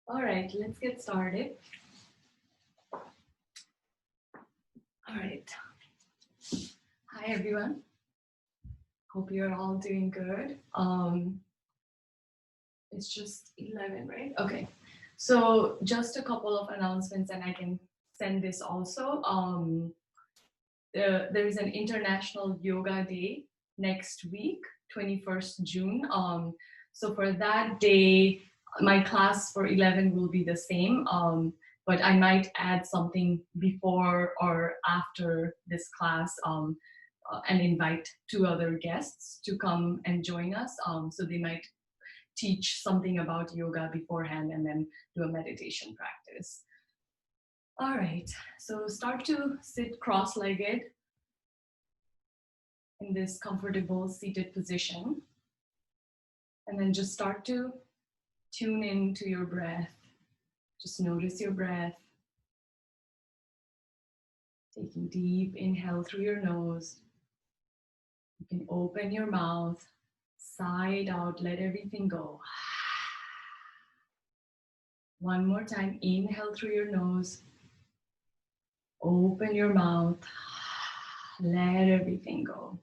All right, let's get started. All right. Hi, everyone. Hope you're all doing good. It's just 11, right? Okay. So just a couple of announcements, and I can send this also. There is an International Yoga Day next week, 21st June. So for that day, my class for 11 will be the same, but I might add something before or after this class and invite two other guests to come and join us. So they might teach something about yoga beforehand and then do a meditation practice. All right, so start to sit cross-legged in this comfortable seated position. And then just start to tune into your breath. Just notice your breath. Taking deep inhale through your nose. You can open your mouth, sigh it out, let everything go. One more time, inhale through your nose. Open your mouth, let everything go.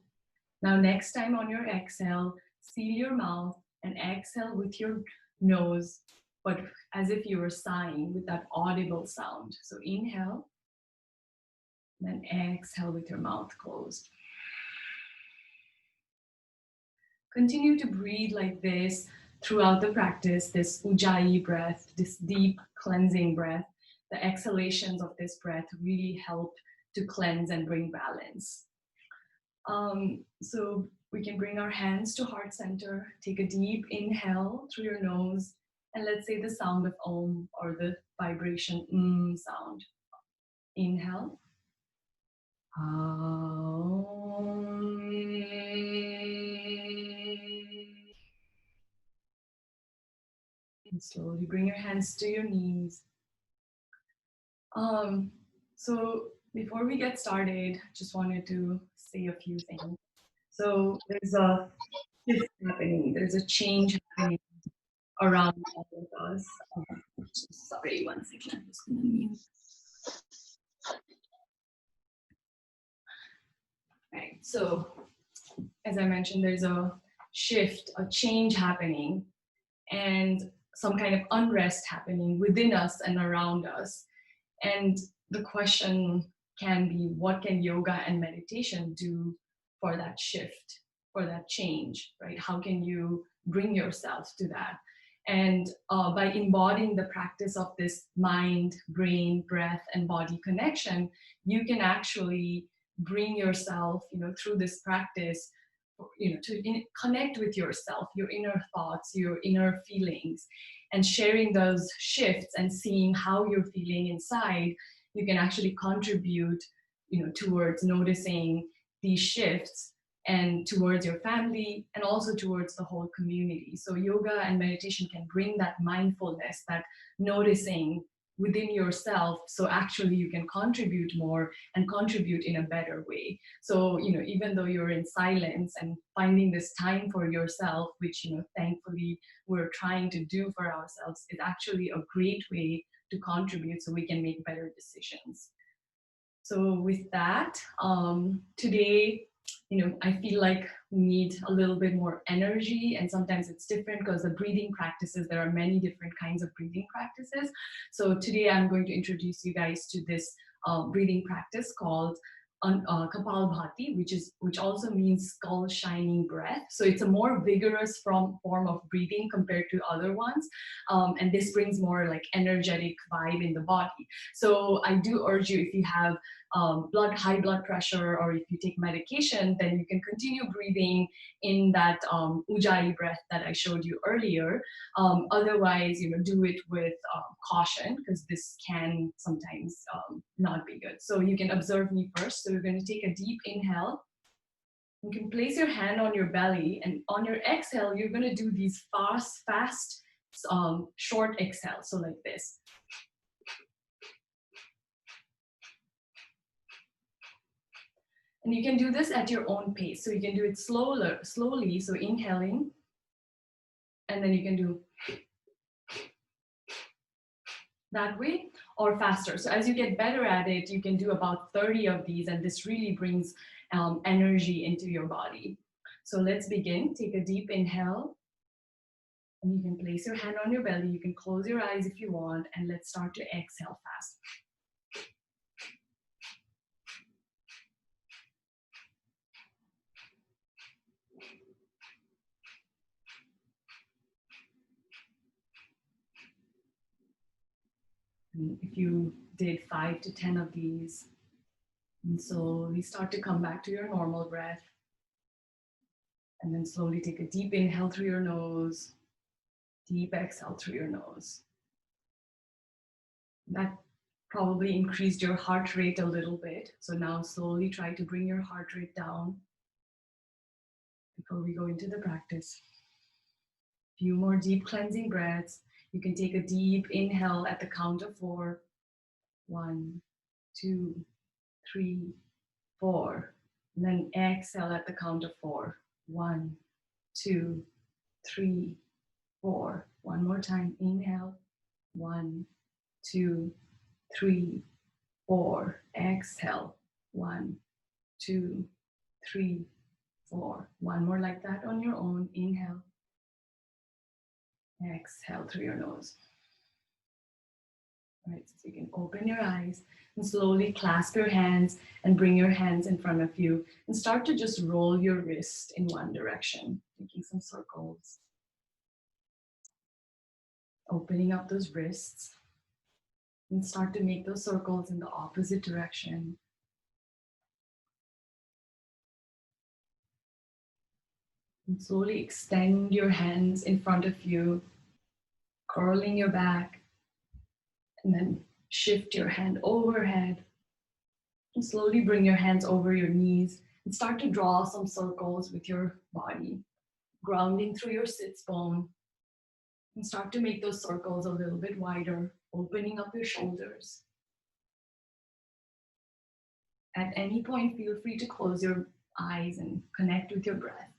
Now, next time on your exhale, seal your mouth and exhale with your nose, but as if you were sighing with that audible sound. So inhale, then exhale with your mouth closed. Continue to breathe like this throughout the practice, this ujjayi breath, this deep cleansing breath. The exhalations of this breath really help to cleanse and bring balance. So we can bring our hands to heart center, take a deep inhale through your nose, and let's say the sound of Om or the vibration sound. Inhale. And slowly bring your hands to your knees. So before we get started, just wanted to say a few things. So there's a shift happening, there's a change happening around all of us. Sorry, one second, I'm just gonna mute. Right, so as I mentioned, there's a shift, a change happening, and some kind of unrest happening within us and around us. And the question can be, what can yoga and meditation do for that shift, for that change, right? How can you bring yourself to that? And by embodying the practice of this mind, brain, breath, and body connection, you can actually bring yourself, through this practice, to connect with yourself, your inner thoughts, your inner feelings, and sharing those shifts and seeing how you're feeling inside. You can actually contribute, towards noticing these shifts and towards your family and also towards the whole community. So yoga and meditation can bring that mindfulness, that noticing within yourself, so actually you can contribute more and contribute in a better way. So even though you're in silence and finding this time for yourself, which thankfully we're trying to do for ourselves, is actually a great way to contribute so we can make better decisions. So with that, today, I feel like we need a little bit more energy, and sometimes it's different because the breathing practices, there are many different kinds of breathing practices. So today I'm going to introduce you guys to this breathing practice called Kapalbhati, which also means skull shining breath. So it's a more vigorous form of breathing compared to other ones, and this brings more like energetic vibe in the body. So I do urge you, if you have high blood pressure, or if you take medication, then you can continue breathing in that ujjayi breath that I showed you earlier. Otherwise, do it with caution, because this can sometimes not be good. So you can observe me first. So you're going to take a deep inhale. You can place your hand on your belly, and on your exhale, you're going to do these fast, short exhales. So like this. And you can do this at your own pace. So you can do it slowly. So inhaling, and then you can do that way or faster. So as you get better at it, you can do about 30 of these, and this really brings energy into your body. So let's begin. Take a deep inhale, and you can place your hand on your belly. You can close your eyes if you want, and let's start to exhale fast. And if you did 5 to 10 of these, and slowly start to come back to your normal breath. And then slowly take a deep inhale through your nose, deep exhale through your nose. That probably increased your heart rate a little bit. So now slowly try to bring your heart rate down before we go into the practice. A few more deep cleansing breaths. You can take a deep inhale at the count of 4. 1, 2, 3, 4. And then exhale at the count of 4. 1, 2, 3, 4. One more time. Inhale. 1, 2, 3, 4. Exhale. 1, 2, 3, 4. One more like that on your own. Inhale. Exhale through your nose. All right, so you can open your eyes and slowly clasp your hands and bring your hands in front of you and start to just roll your wrist in one direction, making some circles. Opening up those wrists and start to make those circles in the opposite direction. And slowly extend your hands in front of you, curling your back, and then shift your hand overhead. And slowly bring your hands over your knees and start to draw some circles with your body, grounding through your sits bone. And start to make those circles a little bit wider, opening up your shoulders. At any point, feel free to close your eyes and connect with your breath.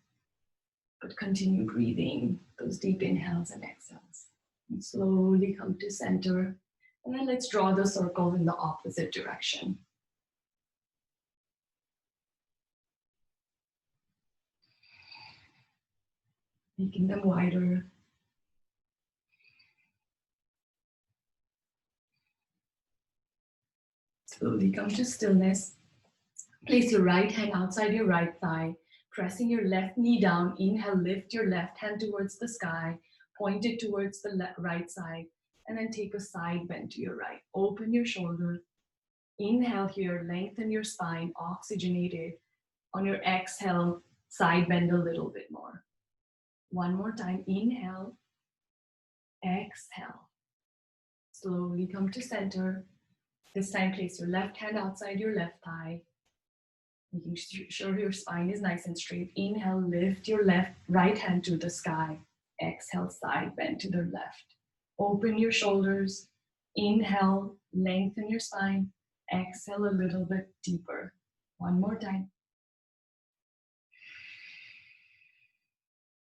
But continue breathing those deep inhales and exhales. And slowly come to center. And then let's draw the circle in the opposite direction. Making them wider. Slowly come to stillness. Place your right hand outside your right thigh, pressing your left knee down. Inhale, lift your left hand towards the sky, point it towards the right side, and then take a side bend to your right. Open your shoulders. Inhale here, lengthen your spine, oxygenate it. On your exhale, side bend a little bit more. One more time, inhale, exhale. Slowly come to center. This time, place your left hand outside your left thigh, making sure your spine is nice and straight. Inhale, lift your right hand to the sky. Exhale, side bend to the left. Open your shoulders. Inhale, lengthen your spine. Exhale a little bit deeper. One more time.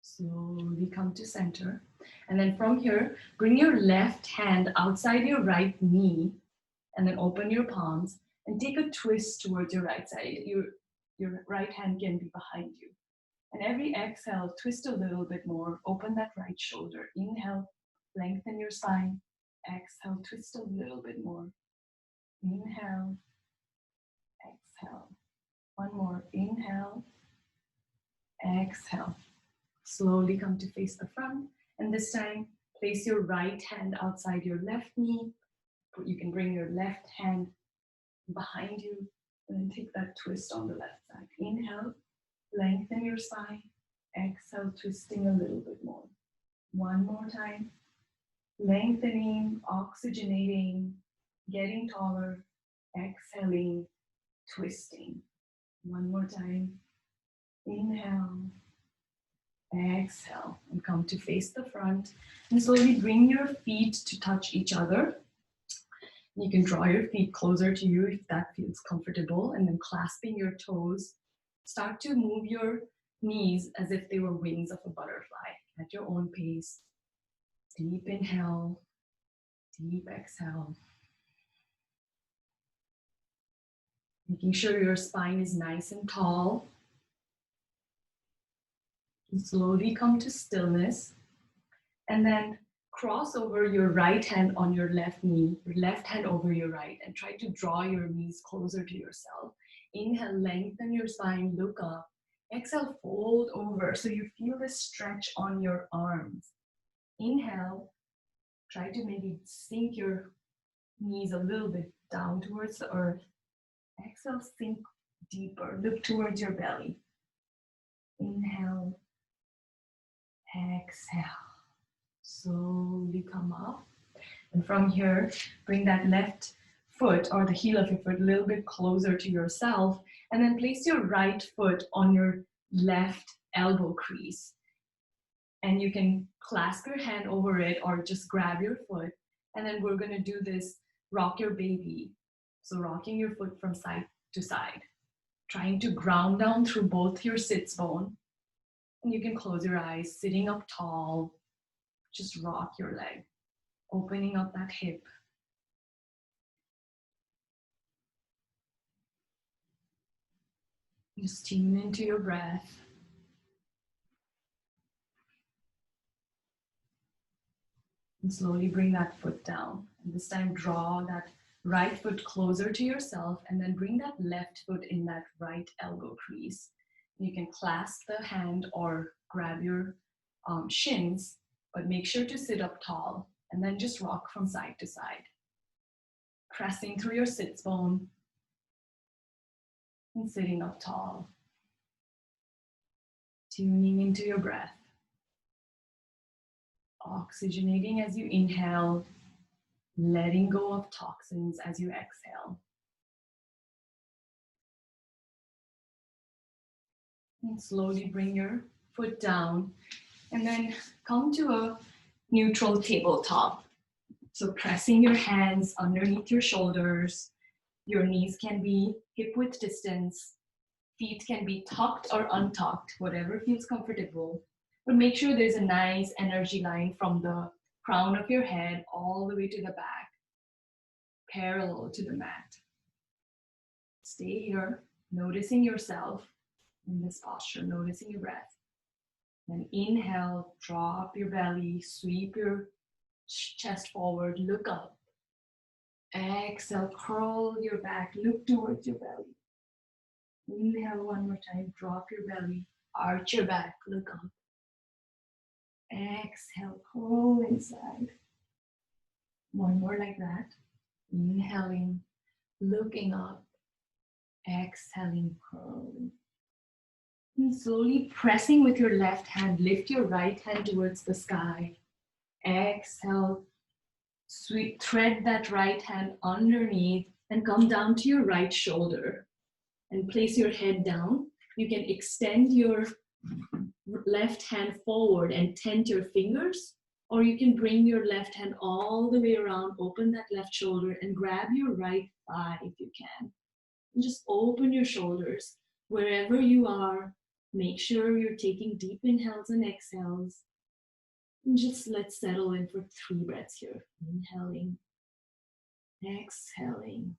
Slowly come to center. And then from here, bring your left hand outside your right knee, and then open your palms and take a twist towards your right side. Your right hand can be behind you. And every exhale, twist a little bit more. Open that right shoulder. Inhale, lengthen your spine. Exhale, twist a little bit more. Inhale, exhale. One more. Inhale, exhale. Slowly come to face the front. And this time, place your right hand outside your left knee. You can bring your left hand behind you and then take that twist on the left side. Inhale, lengthen your spine. Exhale, twisting a little bit more. One more time. Lengthening, oxygenating, getting taller. Exhaling, twisting. One more time. Inhale, exhale, and come to face the front. And slowly bring your feet to touch each other. You can draw your feet closer to you if that feels comfortable, and then clasping your toes, start to move your knees as if they were wings of a butterfly at your own pace. Deep inhale, Deep exhale. Making sure your spine is nice and tall. And slowly come to stillness. And then cross over your right hand on your left knee, your left hand over your right, and try to draw your knees closer to yourself. Inhale, lengthen your spine, look up. Exhale, fold over so you feel the stretch on your arms. Inhale, try to maybe sink your knees a little bit down towards the earth. Exhale, sink deeper, look towards your belly. Inhale, exhale. Slowly come up. And from here, bring that left foot or the heel of your foot a little bit closer to yourself. And then place your right foot on your left elbow crease. And you can clasp your hand over it or just grab your foot. And then we're going to do this rock your baby. So rocking your foot from side to side. Trying to ground down through both your sits bone. And you can close your eyes, sitting up tall. Just rock your leg, opening up that hip. Just tune into your breath. And slowly bring that foot down. And this time draw that right foot closer to yourself and then bring that left foot in that right elbow crease. You can clasp the hand or grab your shins, but make sure to sit up tall and then just rock from side to side. Pressing through your sits bone and sitting up tall. Tuning into your breath. Oxygenating as you inhale, letting go of toxins as you exhale. And slowly bring your foot down and then come to a neutral tabletop. So pressing your hands underneath your shoulders. Your knees can be hip width distance. Feet can be tucked or untucked, whatever feels comfortable. But make sure there's a nice energy line from the crown of your head all the way to the back, parallel to the mat. Stay here, noticing yourself in this posture, noticing your breath. Then inhale, drop your belly, sweep your chest forward, look up. Exhale, curl your back, look towards your belly. Inhale one more time, drop your belly, arch your back, look up. Exhale, curl inside. One more like that. Inhaling, looking up. Exhaling, curling. And slowly pressing with your left hand, lift your right hand towards the sky. Exhale, thread that right hand underneath and come down to your right shoulder and place your head down. You can extend your left hand forward and tent your fingers, or you can bring your left hand all the way around, open that left shoulder and grab your right thigh if you can. And just open your shoulders wherever you are. Make sure you're taking deep inhales and exhales. And just let's settle in for 3 breaths here. Inhaling, exhaling.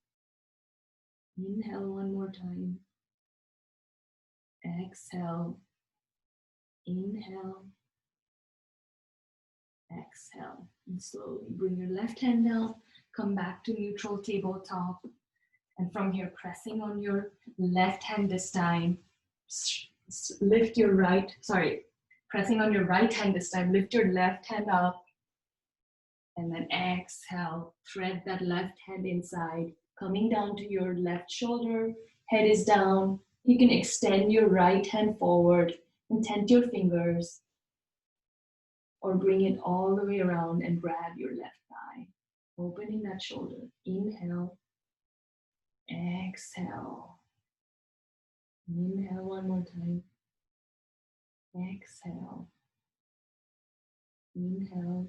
Inhale one more time. Exhale. Inhale. Exhale. And slowly bring your left hand down. Come back to neutral tabletop. And from here, pressing on your left hand this time. Lift your right, pressing on your right hand this time, lift your left hand up and then exhale, thread that left hand inside, coming down to your left shoulder, head is down. You can extend your right hand forward and tent your fingers or bring it all the way around and grab your left thigh, opening that shoulder. Inhale, exhale. Inhale one more time. Exhale. Inhale.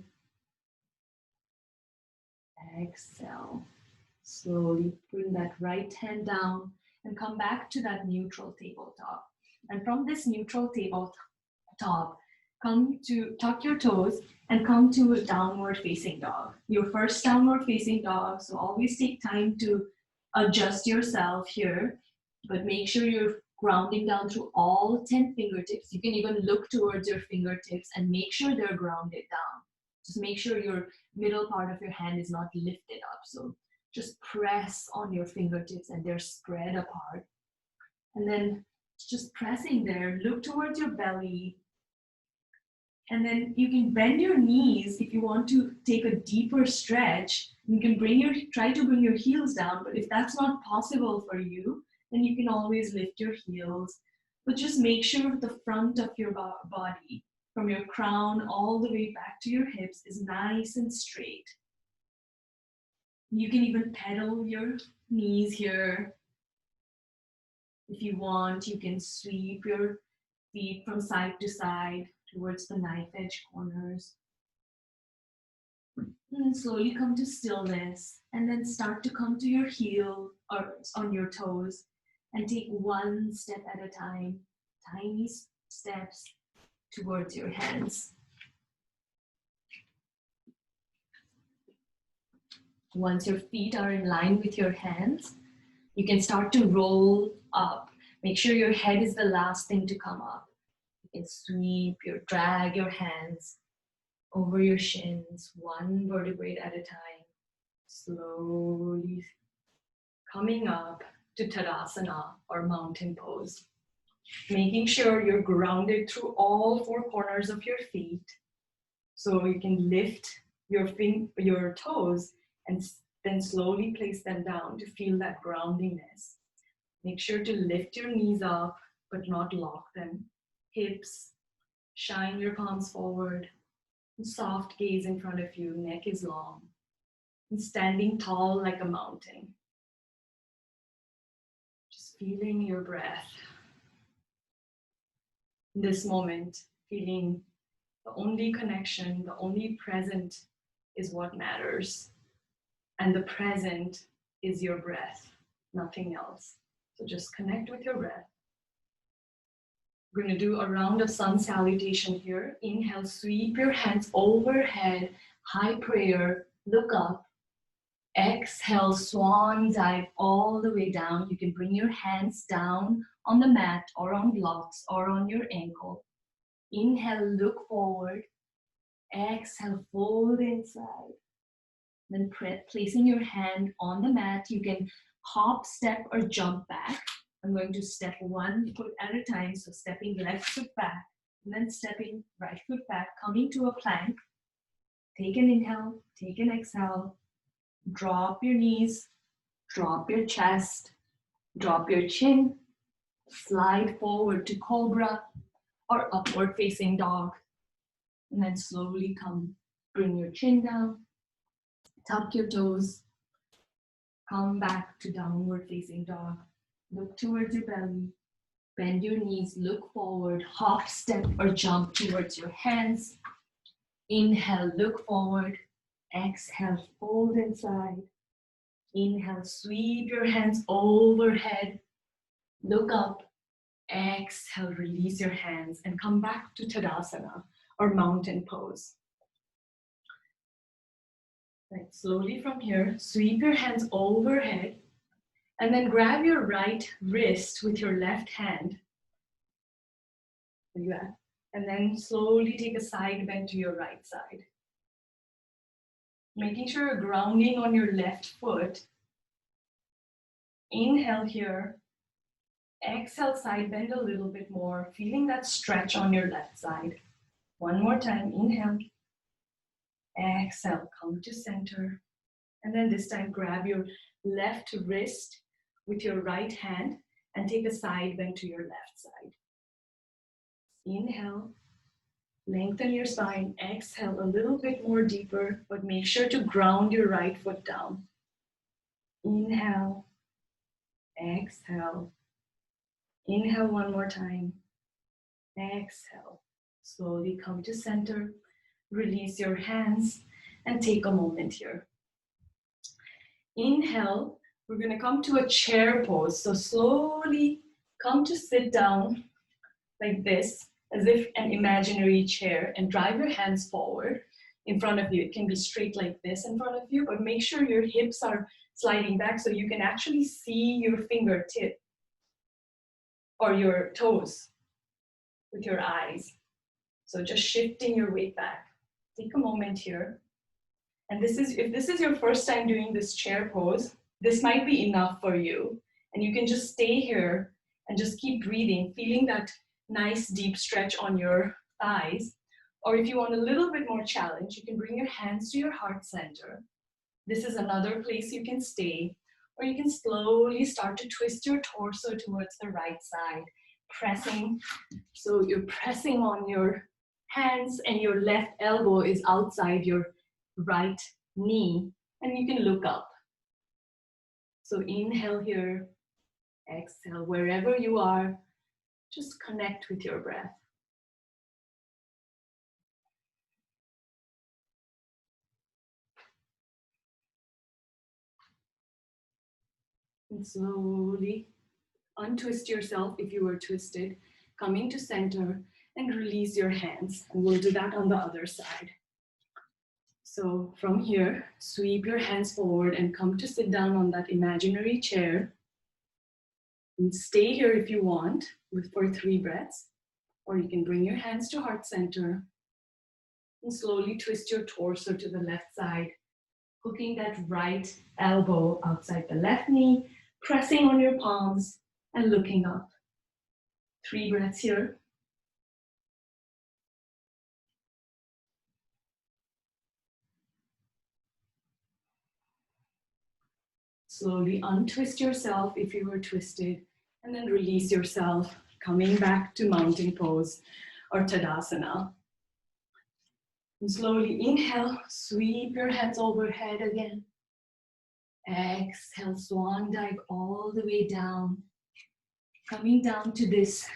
Exhale. Slowly bring that right hand down and come back to that neutral tabletop. And from this neutral tabletop, tuck your toes and come to a downward facing dog. Your first downward facing dog, so always take time to adjust yourself here, but make sure you're grounding down through all 10 fingertips. You can even look towards your fingertips and make sure they're grounded down. Just make sure your middle part of your hand is not lifted up. So just press on your fingertips and they're spread apart. And then just pressing there, look towards your belly. And then you can bend your knees if you want to take a deeper stretch. You can try to bring your heels down, but if that's not possible for you, then you can always lift your heels. But just make sure the front of your body, from your crown all the way back to your hips, is nice and straight. You can even pedal your knees here. If you want, you can sweep your feet from side to side towards the knife edge corners. And then slowly come to stillness, and then start to come to your heel or on your toes and take one step at a time, tiny steps towards your hands. Once your feet are in line with your hands, you can start to roll up. Make sure your head is the last thing to come up. You can drag your hands over your shins, one vertebrae at a time, slowly coming up to Tadasana or mountain pose. Making sure you're grounded through all four corners of your feet, so you can lift your toes and then slowly place them down to feel that groundiness. Make sure to lift your knees up, but not lock them. Hips, shine your palms forward. Soft gaze in front of you, neck is long. And standing tall like a mountain. Just feeling your breath. In this moment, feeling the only connection, the only present is what matters. And the present is your breath, nothing else. So just connect with your breath. We're going to do a round of sun salutation here. Inhale, sweep your hands overhead, high prayer, look up. Exhale, swan dive all the way down. You can bring your hands down on the mat or on blocks or on your ankle. Inhale, look forward. Exhale, fold inside. Then placing your hand on the mat, you can hop, step, or jump back. I'm going to step one foot at a time. So stepping left foot back, and then stepping right foot back, coming to a plank. Take an inhale, take an exhale. Drop your knees, drop your chest, drop your chin. Slide forward to Cobra or upward facing dog. And then slowly bring your chin down. Tuck your toes. Come back to downward facing dog. Look towards your belly. Bend your knees, look forward, hop, step, or jump towards your hands. Inhale, look forward. Exhale, fold inside. Inhale, sweep your hands overhead. Look up. Exhale, release your hands and come back to Tadasana or mountain pose. Right, slowly from here, sweep your hands overhead and then grab your right wrist with your left hand. Like that. And then slowly take a side bend to your right side. Making sure you're grounding on your left foot. Inhale here. Exhale, side bend a little bit more, feeling that stretch on your left side. One more time, inhale. Exhale, come to center. And then this time, grab your left wrist with your right hand and take a side bend to your left side. Inhale, lengthen your spine. Exhale, a little bit more deeper, but make sure to ground your right foot down. Inhale, exhale. Inhale one more time. Exhale. Slowly come to center. Release your hands and take a moment here. Inhale. We're going to come to a chair pose. So slowly come to sit down like this. as if an imaginary chair, and drive your hands forward in front of you. It can be straight like this in front of you, but make sure your hips are sliding back so you can actually see your fingertip or your toes with your eyes. So just shifting your weight back. Take a moment here. And if this is your first time doing this chair pose, this might be enough for you. And you can just stay here and just keep breathing, feeling that nice deep stretch on your thighs. Or if you want a little bit more challenge, you can bring your hands to your heart center. This is another place you can stay. Or you can slowly start to twist your torso towards the right side, pressing. So you're pressing on your hands and your left elbow is outside your right knee, and you can look up. So inhale here, exhale, wherever you are, just connect with your breath. And slowly untwist yourself if you were twisted, coming to center, and release your hands. And we'll do that on the other side. So from here, sweep your hands forward and come to sit down on that imaginary chair. And stay here if you want for 3 breaths. Or you can bring your hands to heart center and slowly twist your torso to the left side, hooking that right elbow outside the left knee, pressing on your palms and looking up. 3 breaths here. Slowly untwist yourself if you were twisted, and then release yourself, coming back to mountain pose or Tadasana. And slowly inhale, sweep your hands overhead again. Exhale, swan dive all the way down. Coming down to this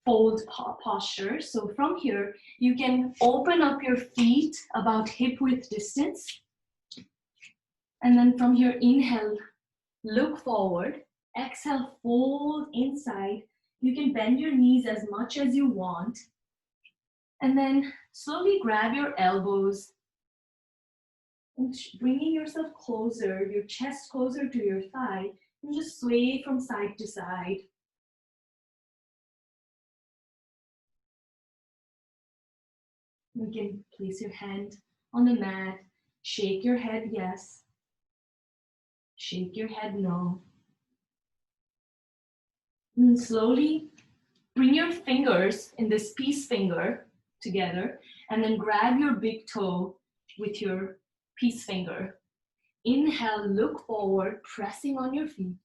fold posture. So from here, you can open up your feet about hip width distance. And then from here, inhale, look forward. Exhale, fold inside. You can bend your knees as much as you want. And then slowly grab your elbows and bringing yourself closer, your chest closer to your thigh, and just sway from side to side. You can place your hand on the mat, shake your head yes, shake your head no. And slowly bring your fingers in this peace finger together, and then grab your big toe with your peace finger. Inhale, look forward, pressing on your feet.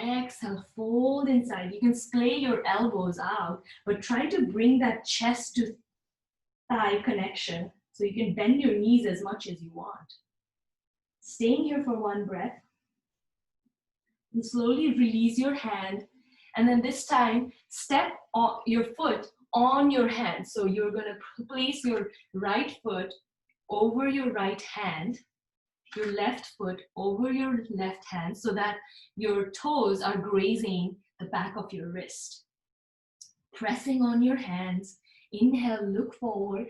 Exhale, fold inside. You can splay your elbows out, but try to bring that chest to thigh connection so you can bend your knees as much as you want. Staying here for 1 breath. And slowly release your hand. And then this time, step on your foot on your hand. So you're going to place your right foot over your right hand, your left foot over your left hand, so that your toes are grazing the back of your wrist. Pressing on your hands. Inhale, look forward.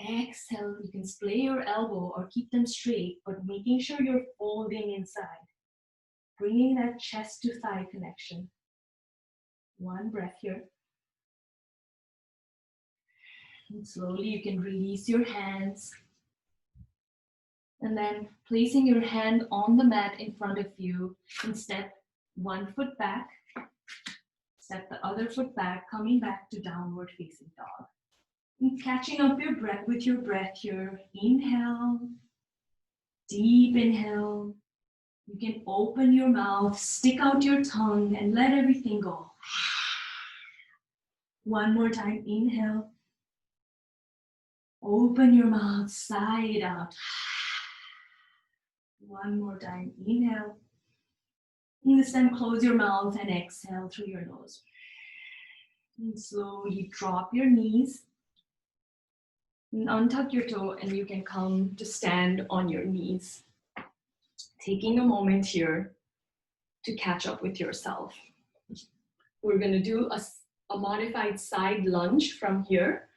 Exhale, you can splay your elbow or keep them straight, but making sure you're folding inside. Bringing that chest to thigh connection. 1 breath here. And slowly you can release your hands. And then placing your hand on the mat in front of you, and step 1 foot back. Step the other foot back, coming back to downward facing dog. And catching up your breath with your breath here. Inhale, deep inhale. You can open your mouth, stick out your tongue, and let everything go. 1 more time, inhale. Open your mouth, sigh it out. 1 more time, inhale. And this time, close your mouth and exhale through your nose. And slowly drop your knees. And untuck your toe, and you can come to stand on your knees. Taking a moment here to catch up with yourself. We're going to do a a modified side lunge from here.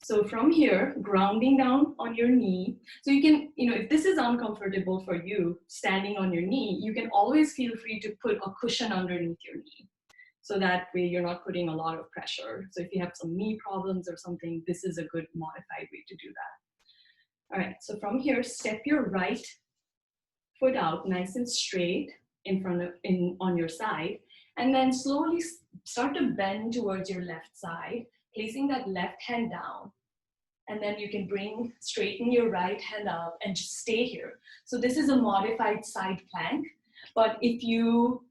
So from here, grounding down on your knee. So you can, if this is uncomfortable for you, standing on your knee, you can always feel free to put a cushion underneath your knee. So that way you're not putting a lot of pressure. So if you have some knee problems or something, this is a good modified way to do that. All right, so from here, step your right foot out nice and straight on your side, and then slowly start to bend towards your left side, placing that left hand down. And then you can straighten your right hand up and just stay here. So this is a modified side plank, but if you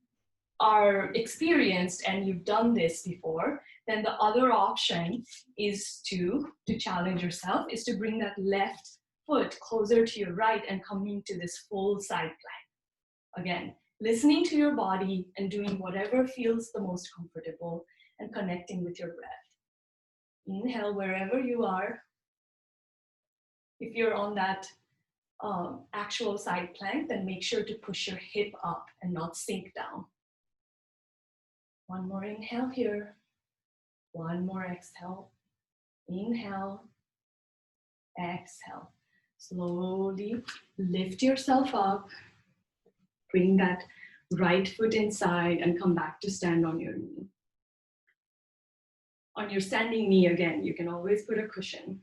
are experienced and you've done this before, then the other option is to challenge yourself, is to bring that left foot closer to your right and coming to this full side plank. Again, listening to your body and doing whatever feels the most comfortable and connecting with your breath. Inhale wherever you are. If you're on that actual side plank, then make sure to push your hip up and not sink down. One more inhale here. One more exhale. Inhale. Exhale. Slowly lift yourself up. Bring that right foot inside and come back to stand on your knee. On your standing knee again, you can always put a cushion.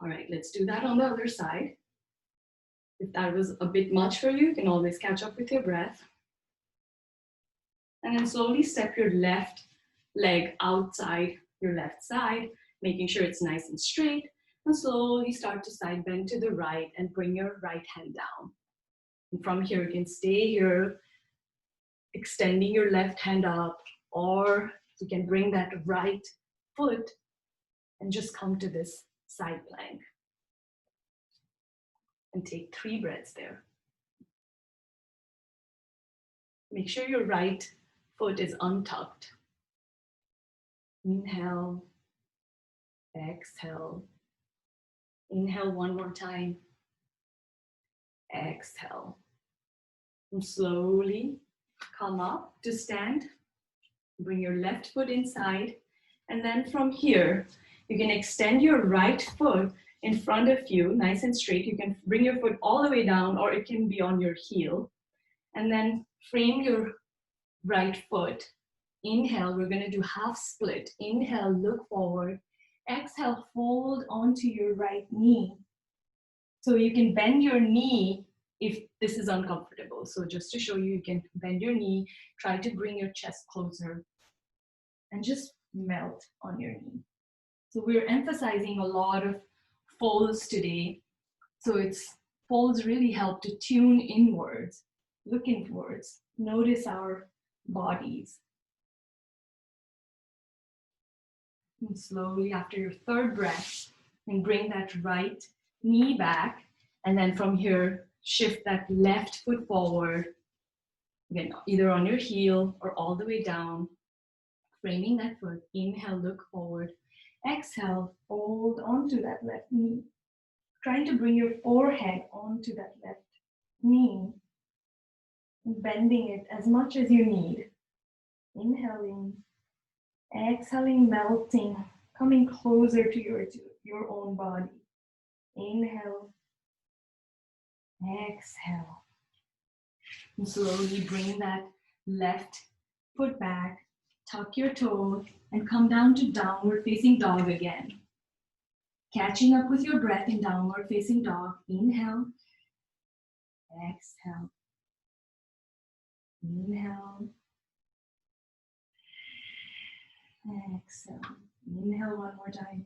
All right, let's do that on the other side. If that was a bit much for you, you can always catch up with your breath. And then slowly step your left leg outside your left side, making sure it's nice and straight. And slowly start to side bend to the right and bring your right hand down. And from here, you can stay here, extending your left hand up, or you can bring that right foot and just come to this side plank. And take 3 breaths there. Make sure your right foot is untucked. Inhale, exhale. Inhale one more time. Exhale. And slowly come up to stand. Bring your left foot inside. And then from here, you can extend your right foot in front of you, nice and straight. You can bring your foot all the way down, or it can be on your heel. And then frame your right foot. Inhale, we're going to do half split. Inhale, look forward. Exhale, fold onto your right knee. So you can bend your knee if this is uncomfortable. So just to show you, you can bend your knee, try to bring your chest closer, and just melt on your knee. So we're emphasizing a lot of folds today. So folds really help to tune inwards, look inwards, notice our bodies. And slowly after your 3rd breath, and bring that right knee back. And then from here, shift that left foot forward. Again, either on your heel or all the way down. Framing that foot. Inhale, look forward. Exhale, fold onto that left knee. Trying to bring your forehead onto that left knee. Bending it as much as you need. Inhaling. Exhaling, melting, coming closer to your own body. Inhale. Exhale. And slowly bring that left foot back, tuck your toes, and come down to downward facing dog again. Catching up with your breath in downward facing dog. Inhale. Exhale. Inhale. Exhale. Inhale one more time.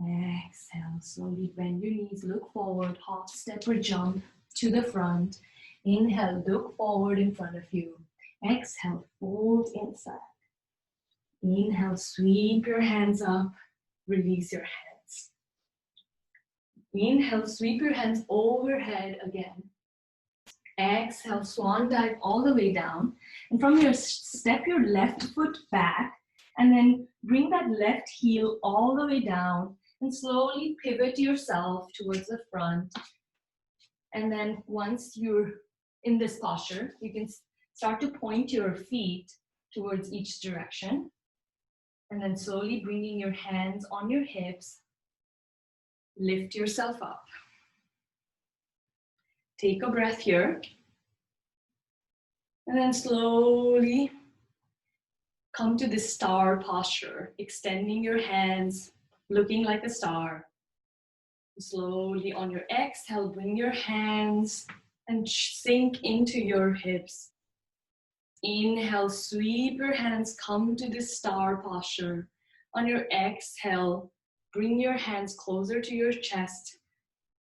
Exhale. Slowly bend your knees. Look forward. Hop, step, or jump to the front. Inhale. Look forward in front of you. Exhale. Fold inside. Inhale. Sweep your hands up. Release your hands. Inhale. Sweep your hands overhead again. Exhale, swan dive all the way down. And from here, step your left foot back and then bring that left heel all the way down and slowly pivot yourself towards the front. And then once you're in this posture, you can start to point your feet towards each direction. And then slowly bringing your hands on your hips, lift yourself up. Take a breath here. And then slowly come to this star posture, extending your hands, looking like a star. Slowly on your exhale, bring your hands and sink into your hips. Inhale, sweep your hands, come to this star posture. On your exhale, bring your hands closer to your chest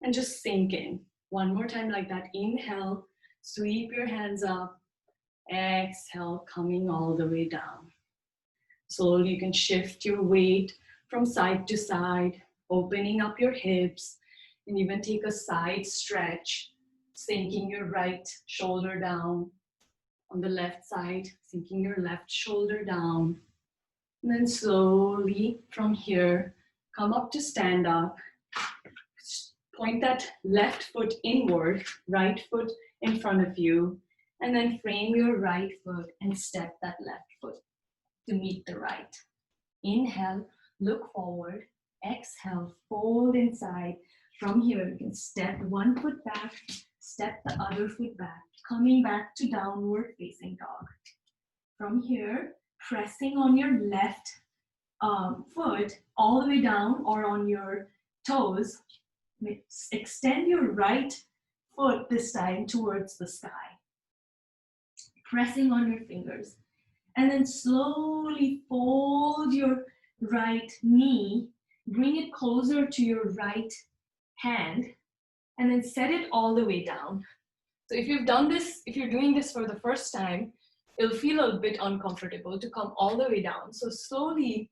and just sink in. One more time like that. Inhale, sweep your hands up. Exhale, coming all the way down. Slowly you can shift your weight from side to side, opening up your hips, and even take a side stretch, sinking your right shoulder down. On the left side, sinking your left shoulder down. And then slowly from here, come up to stand up. Point that left foot inward, right foot in front of you. And then frame your right foot and step that left foot to meet the right. Inhale, look forward. Exhale, fold inside. From here, you can step one foot back, step the other foot back, coming back to downward facing dog. From here, pressing on your left foot all the way down or on your toes. Extend your right foot this time towards the sky. Pressing on your fingers. And then slowly fold your right knee, bring it closer to your right hand, and then set it all the way down. So if you've done this, if you're doing this for the first time, it'll feel a bit uncomfortable to come all the way down. So slowly,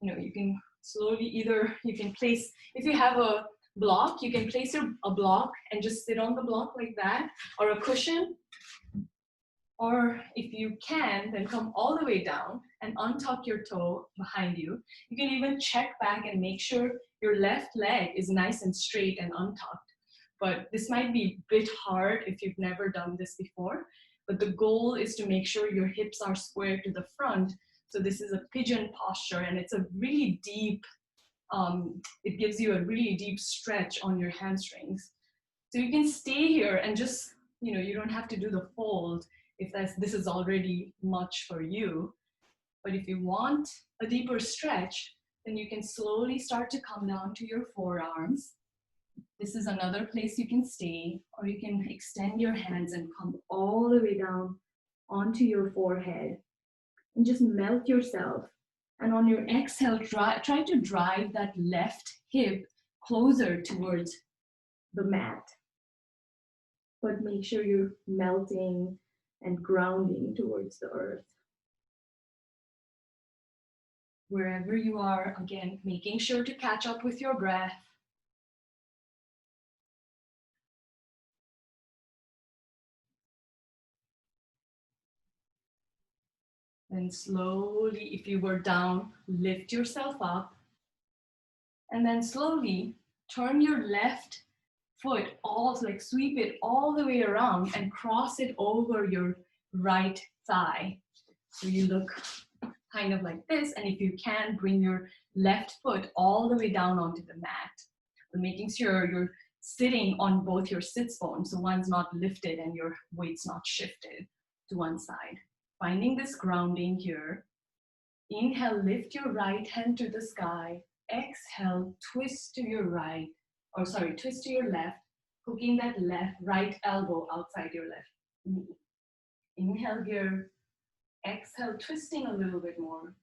you can slowly you can place, if you have a block, you can place a block and just sit on the block like that, or a cushion. Or if you can, then come all the way down and untuck your toe behind you. You can even check back and make sure your left leg is nice and straight and untucked. But this might be a bit hard if you've never done this before. But the goal is to make sure your hips are square to the front. So this is a pigeon posture, and it's a really deep, it gives you a really deep stretch on your hamstrings. So you can stay here and just, you don't have to do the fold if this is already much for you. But if you want a deeper stretch, then you can slowly start to come down to your forearms. This is another place you can stay, or you can extend your hands and come all the way down onto your forehead and just melt yourself. And on your exhale, try to drive that left hip closer towards the mat. But make sure you're melting and grounding towards the earth. Wherever you are, again, making sure to catch up with your breath. And slowly, if you were down, lift yourself up. And then slowly turn your left foot, sweep it all the way around and cross it over your right thigh. So you look kind of like this, and if you can, bring your left foot all the way down onto the mat. But making sure you're sitting on both your sits bones, so one's not lifted and your weight's not shifted to one side. Finding this grounding here. Inhale, lift your right hand to the sky. Exhale, twist to your twist to your left, hooking that right elbow outside your left knee. Inhale here. Exhale, twisting a little bit more.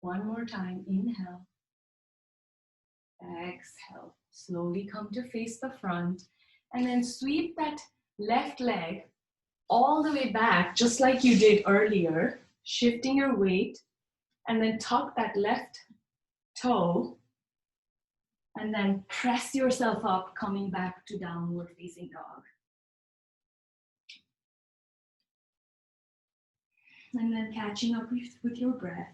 One more time. Inhale. Exhale. Slowly come to face the front. And then sweep that left leg all the way back, just like you did earlier, shifting your weight. And then tuck that left toe. And then press yourself up, coming back to downward facing dog. And then catching up with your breath.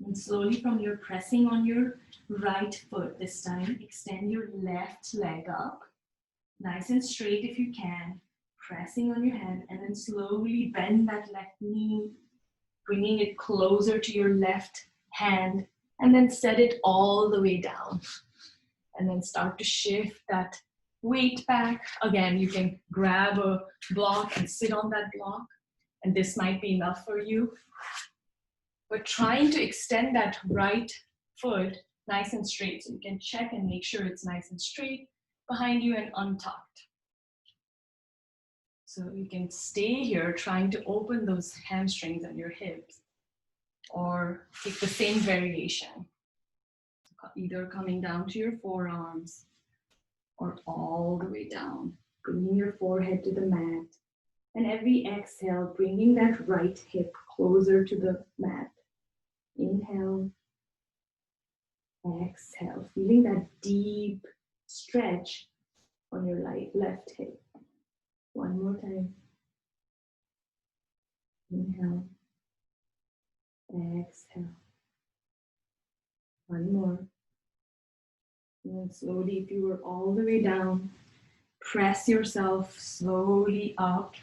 And slowly from your pressing on your right foot this time, extend your left leg up. Nice and straight if you can. pressing on your hand, and then slowly bend that left knee, bringing it closer to your left hand, and then set it all the way down. And then start to shift that weight back. Again, you can grab a block and sit on that block, and this might be enough for you. But trying to extend that right foot nice and straight, so you can check and make sure it's nice and straight behind you and untucked. So you can stay here trying to open those hamstrings and your hips, or take the same variation, either coming down to your forearms or all the way down, bringing your forehead to the mat, and every exhale bringing that right hip closer to the mat. Inhale, exhale, feeling that deep stretch on your left hip. One more time. Inhale, exhale. One more. And then slowly, if you were all the way down, press yourself slowly up.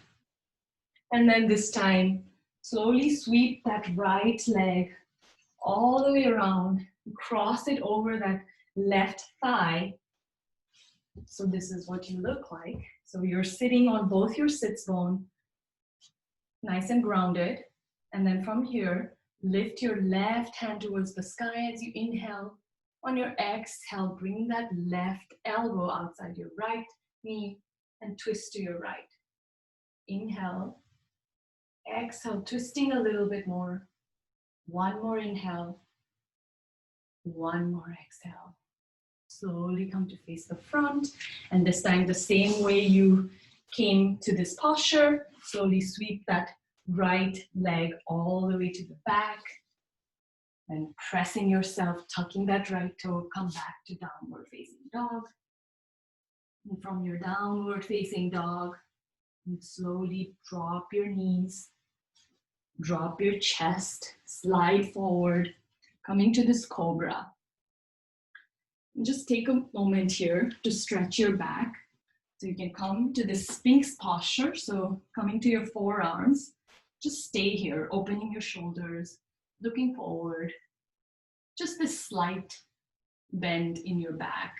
And then this time, slowly sweep that right leg all the way around, cross it over that left thigh. So this is what you look like. So you're sitting on both your sits bone, nice and grounded. And then from here, lift your left hand towards the sky as you inhale. On your exhale, bring that left elbow outside your right knee and twist to your right. Inhale, exhale, twisting a little bit more. One more inhale, one more exhale. Slowly come to face the front, and this time the same way you came to this posture, slowly sweep that right leg all the way to the back, and pressing yourself, tucking that right toe, come back to downward facing dog. And from your downward facing dog, you slowly drop your knees, drop your chest, slide forward, coming to this Cobra. And just take a moment here to stretch your back. So you can come to this Sphinx posture. So coming to your forearms, just stay here, opening your shoulders, looking forward. Just this slight bend in your back.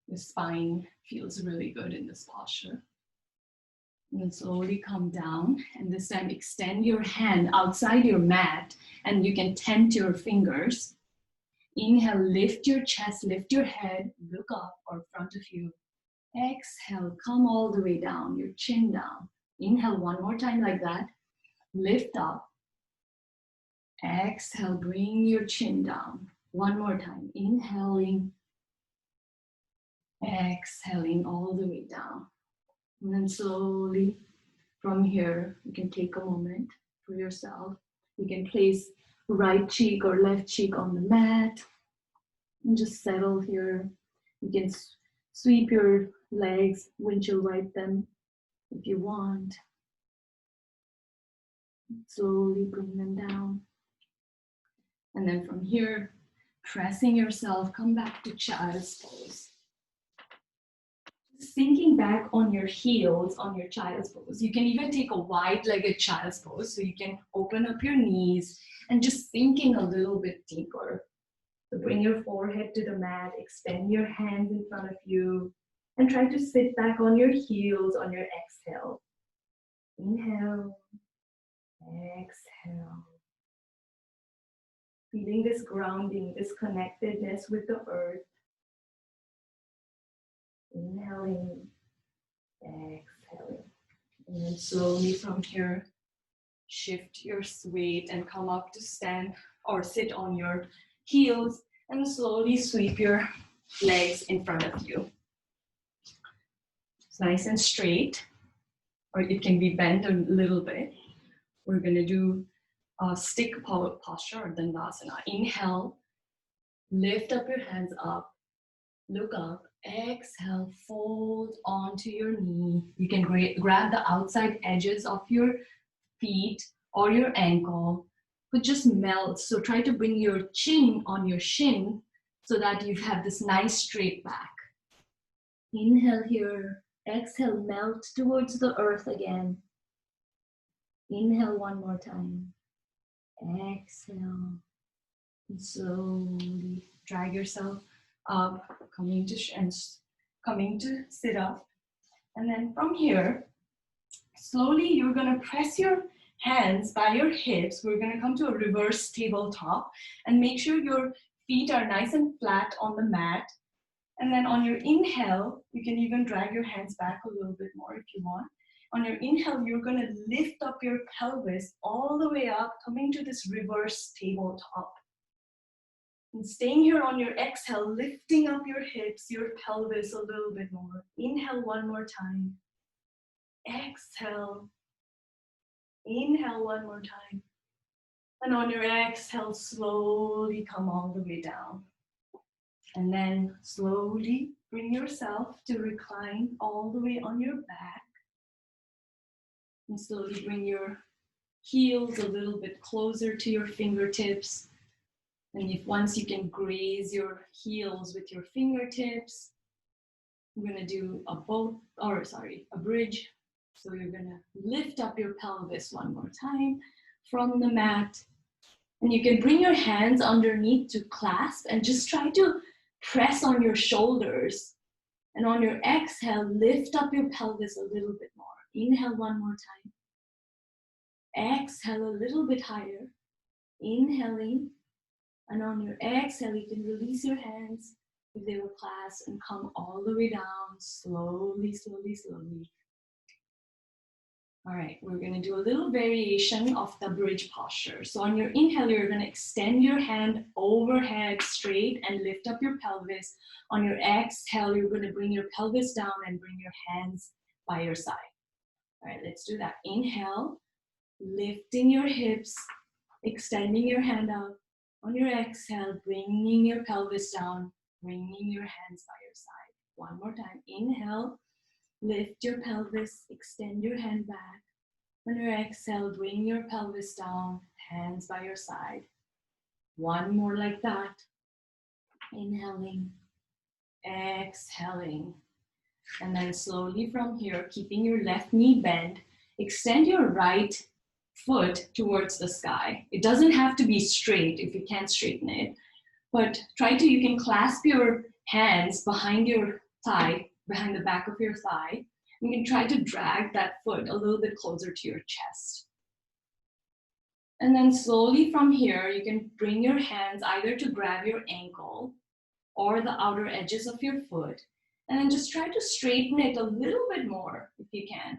Your spine feels really good in this posture. And then slowly come down, and this time extend your hand outside your mat, and you can tent your fingers. Inhale, lift your chest, lift your head, look up or front of you. Exhale, come all the way down, your chin down. Inhale one more time like that. Lift up. Exhale, bring your chin down. One more time. Inhaling. Exhaling all the way down. And then slowly from here, you can take a moment for yourself. You can place right cheek or left cheek on the mat and just settle here. You can sweep your legs, windshield wipe them if you want. Slowly bring them down. And then from here, pressing yourself, come back to child's pose. Sinking back on your heels on your child's pose. You can even take a wide-legged child's pose, so you can open up your knees and just sinking a little bit deeper. So bring your forehead to the mat, extend your hands in front of you, and try to sit back on your heels on your exhale. Inhale, exhale. Feeling this grounding, this connectedness with the earth. Inhaling, exhaling. And then slowly from here, shift your weight and come up to stand or sit on your heels, and slowly sweep your legs in front of you. It's nice and straight, or it can be bent a little bit. We're going to do a stick posture or Tadasana. Inhale, lift up your hands up, look up. Exhale, fold onto your knee. You can grab the outside edges of your feet or your ankle, but just melt. So try to bring your chin on your shin so that you have this nice straight back. Inhale here, Exhale, melt towards the earth again. Inhale one more time. Exhale. And slowly drag yourself up, coming to sit up. And then from here, slowly you're gonna press your hands by your hips. We're gonna come to a reverse tabletop and make sure your feet are nice and flat on the mat. And then on your inhale, you can even drag your hands back a little bit more if you want. On your inhale, you're gonna lift up your pelvis all the way up, coming to this reverse tabletop. And staying here on your exhale, lifting up your hips, your pelvis a little bit more. Inhale one more time. Exhale. Inhale one more time. And on your exhale, slowly come all the way down. And then slowly bring yourself to recline all the way on your back. And slowly bring your heels a little bit closer to your fingertips. And if once you can graze your heels with your fingertips, I'm gonna do a bridge. So you're gonna lift up your pelvis one more time from the mat. And you can bring your hands underneath to clasp and just try to press on your shoulders. And on your exhale, lift up your pelvis a little bit more. Inhale one more time. Exhale a little bit higher. Inhaling. And on your exhale, you can release your hands if they were clasped and come all the way down, slowly, slowly, slowly. All right, we're gonna do a little variation of the bridge posture. So on your inhale, you're gonna extend your hand overhead straight and lift up your pelvis. On your exhale, you're gonna bring your pelvis down and bring your hands by your side. All right, let's do that. Inhale, lifting your hips, extending your hand out. On your exhale, bringing your pelvis down, bringing your hands by your side. One more time. Inhale, lift your pelvis, extend your hand back. On your exhale, bring your pelvis down, hands by your side. One more like that. Inhaling, exhaling. And then slowly from here, keeping your left knee bent, extend your right foot towards the sky. It doesn't have to be straight if you can't straighten it, but you can clasp your hands behind your thigh, behind the back of your thigh. You can try to drag that foot a little bit closer to your chest. And then slowly from here, you can bring your hands either to grab your ankle or the outer edges of your foot, and then just try to straighten it a little bit more if you can.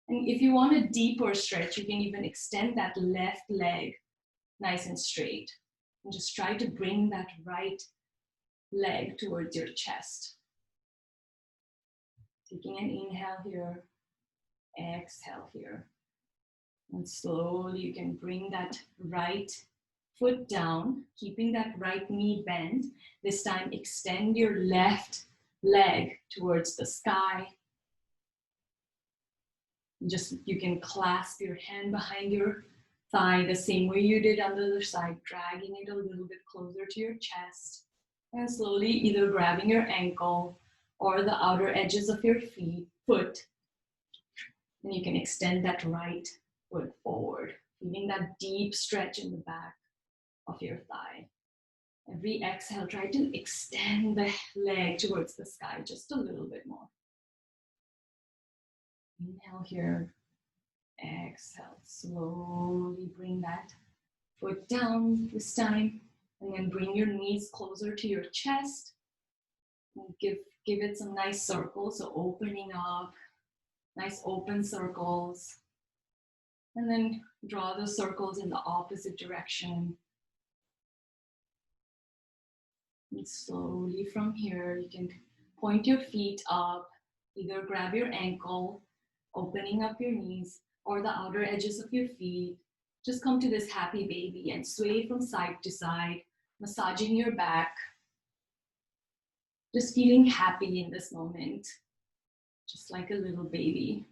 And if you want a deeper stretch, you can even extend that left leg nice and straight. And just try to bring that right leg towards your chest. Taking an inhale here, exhale here. And slowly you can bring that right foot down, keeping that right knee bent. This time extend your left leg towards the sky. You can clasp your hand behind your thigh the same way you did on the other side, dragging it a little bit closer to your chest. And slowly either grabbing your ankle or the outer edges of your foot. And you can extend that right foot forward, feeling that deep stretch in the back of your thigh. Every exhale, try to extend the leg towards the sky just a little bit more. Inhale here, exhale, slowly bring that foot down this time, and then bring your knees closer to your chest. And give it some nice circles, so opening up, nice open circles. And then draw the circles in the opposite direction. And slowly from here, you can point your feet up, either grab your ankle, opening up your knees, or the outer edges of your feet. Just come to this happy baby and sway from side to side, massaging your back. Just feeling happy in this moment, just like a little baby.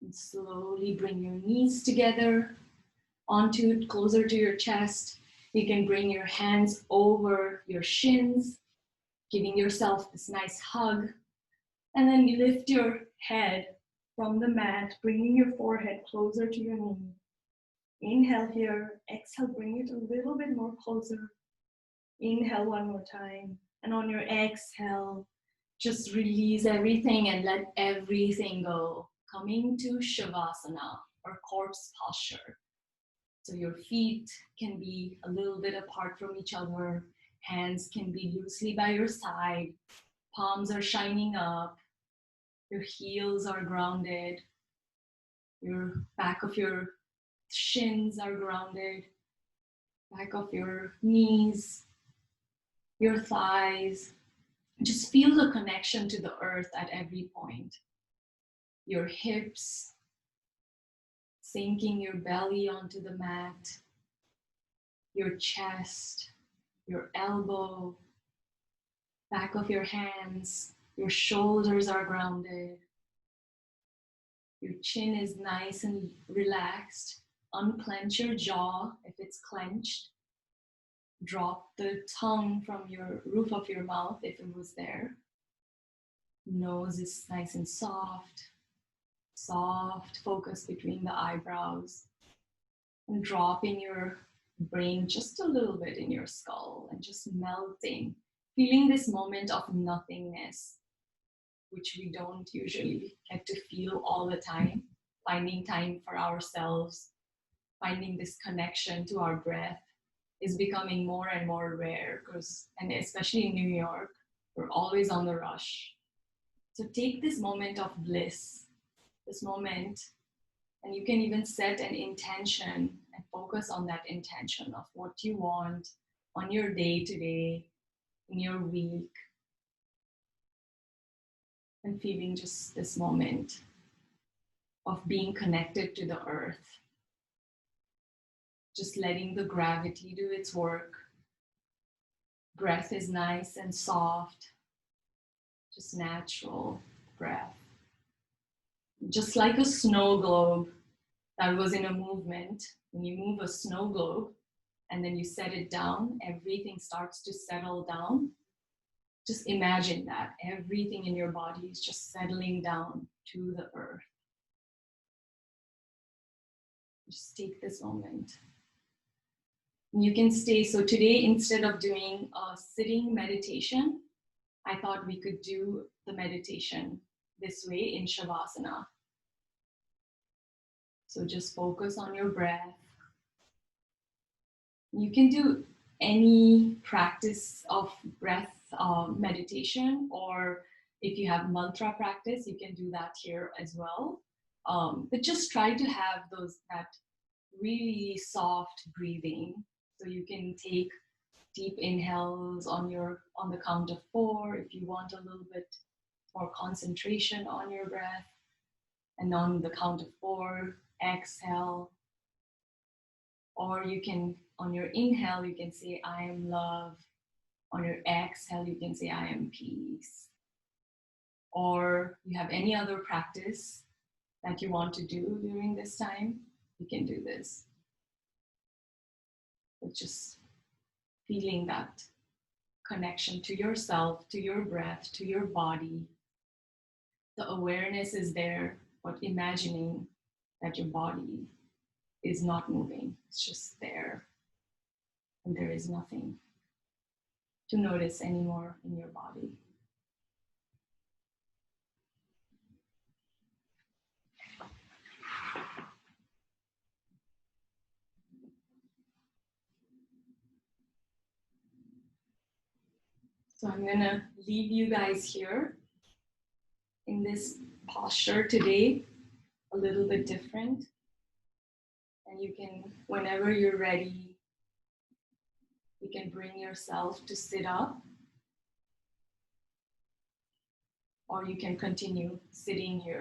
And slowly bring your knees together, closer to your chest. You can bring your hands over your shins, giving yourself this nice hug. And then you lift your head from the mat, bringing your forehead closer to your knee. Inhale here, exhale, bring it a little bit more closer. Inhale one more time. And on your exhale, just release everything and let everything go. Coming to Shavasana, or corpse posture. So your feet can be a little bit apart from each other. Hands can be loosely by your side. Palms are shining up. Your heels are grounded. Your back of your shins are grounded. Back of your knees, your thighs. Just feel the connection to the earth at every point. Your hips, sinking your belly onto the mat. Your chest, your elbow, back of your hands. Your shoulders are grounded. Your chin is nice and relaxed. Unclench your jaw if it's clenched. Drop the tongue from your roof of your mouth if it was there. Nose is nice and soft. Soft focus between the eyebrows. And dropping your brain just a little bit in your skull and just melting. Feeling this moment of nothingness, which we don't usually get to feel all the time. Finding time for ourselves, finding this connection to our breath is becoming more and more rare, and especially in New York, we're always on the rush. So take this moment of bliss, this moment, and you can even set an intention and focus on that intention of what you want on your day to day, in your week, and feeling just this moment of being connected to the earth. Just letting the gravity do its work. Breath is nice and soft, just natural breath. Just like a snow globe that was in a movement. When you move a snow globe and then you set it down, everything starts to settle down. Just imagine that everything in your body is just settling down to the earth. Just take this moment. You can stay. So today, instead of doing a sitting meditation, I thought we could do the meditation this way in Shavasana. So just focus on your breath. You can do any practice of breath meditation, or if you have mantra practice, you can do that here as well. But just try to have that really soft breathing. So you can take deep inhales on the count of 4 if you want a little bit more concentration on your breath. And on the count of 4, exhale. Or you can, on your inhale, you can say, I am love. On your exhale, you can say, I am peace. Or you have any other practice that you want to do during this time, you can do this. But just feeling that connection to yourself, to your breath, to your body. The awareness is there, but imagining that your body is not moving. It's just there. And there is nothing to notice anymore in your body. So I'm gonna leave you guys here in this posture today, a little bit different. And you can, whenever you're ready, you can bring yourself to sit up, or you can continue sitting here.